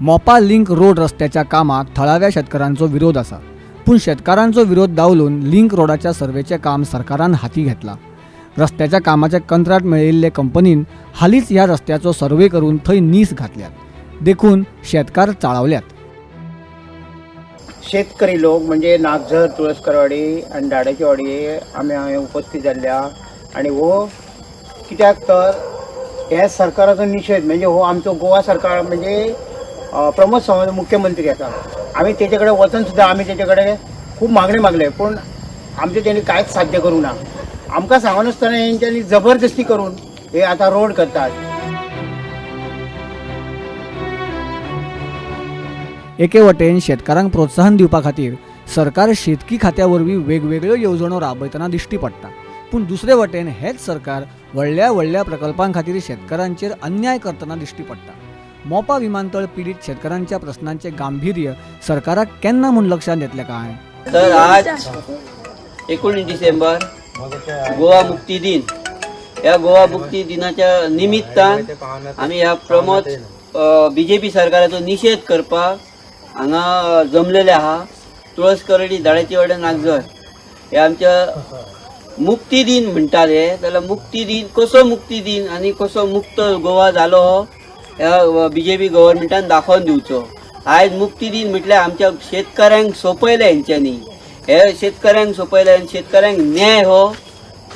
मोपा link road रस्त्याच्या कामाक थळाव्या शेतकऱ्यांचो विरोध आसा, पूण शेतकऱ्यांचो विरोध डावलून लिंक रोडाच्या सर्वेचे काम सरकारान हाती घेतला। रस्त्याच्या कामाचे कंत्राट मेळिल्ले कंपनीन हालींच ह्या रस्त्याचो सर्वे करून थंय नीस घातल्यात। देखून शेतकार चाळवल्यात। शेतकरी लोक म्हणजे नागझर, तुळसकरवाडी आणि दाड्याची वाडी आम्ही हांगा उपस्थित जाल्ल्या आणि हो कित्याक तर हे सरकाराचो निषेध म्हणजे हो आमचो गोवा सरकार म्हणजे प्रमोद सावंत मुख्यमंत्री आसा। आम्ही तेचे कडेन वचून सुद्दां आम्ही तेचे कडेन खूब मागणे मागले, पूण आमचे त्यांनी कांयच साध्य करूं ना। आमकां सांगनासतना हेंच्यांनी जबरदस्ती करून हे आता रोड करतात। एके वटेन शेतकऱ्यांक प्रोत्साहन दिवपा खातीर सरकार शेतकी खात्या वरवीं वेगवेगळ्यो येवजण्यो राबयतना दिश्टी पडटा, पूण दुसरे वटेन हेच सरकार व्हडल्या व्हडल्या प्रकल्पां खातीर शेतकऱ्यांचेर अन्याय करतना दिश्टी पडटा। मोपा विमानतळ पीडित शेतकऱ्यांच्या प्रश्नांचे गांभीर्य सरकाराक केन्ना म्हूण लक्षांत येतले काय? तर आज 19 डिसेंबर गोवा मुक्ती दिन, या गोवा मुक्ती दिनाच्या निमित्तान आम्ही ह्या प्रमोद बीजेपी सरकाराचो निषेध करपाक हांगा जमलेले आहा। तुळसकरवाडी, दाड्याची वाडी, नागझर हे आमच्या मुक्ती दिन म्हणटाले, जाल्यार मुक्ती दिन कसो मुक्ती दिन आनी कसो मुक्त गोवा जालो हो ह्या बीजेपी गव्हर्मेंटान दाखोवन दिवचो। आयज मुक्ती दिन म्हटल्यार आमच्या शेतकऱ्यांक सोपयले हेंच्यांनी, हे शेतकऱ्यांक सोपयले आनी शेतकऱ्यांक न्याय हो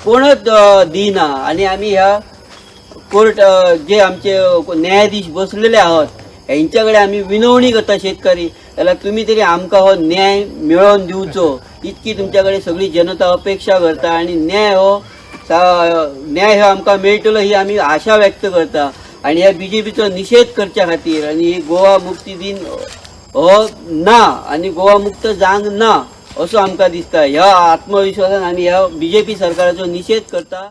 कोणच दिना। आनी आमी ह्या कोर्ट जे आमचे न्यायाधीश बसलेले आहात हेंच्या कडेन आमी विनवणी करता शेतकरी, जाल्यार तुमी तरी आमकां हो न्याय मेळोवन दिवचो, इतकी तुमच्या कडेन सगळी जनता अपेक्षा करता। आनी न्याय हो आमकां मेळटलो ही आमी आशा व्यक्त करता। आणि ह्या बीजेपीचो निषेध करच्या खातीर आनी गोवा मुक्ती दिन हो ना आनी गोवा मुक्त जावंक ना असो आमकां दिसता। ह्या आत्मविश्वासान आमी ह्या बीजेपी सरकाराचो निषेध करता।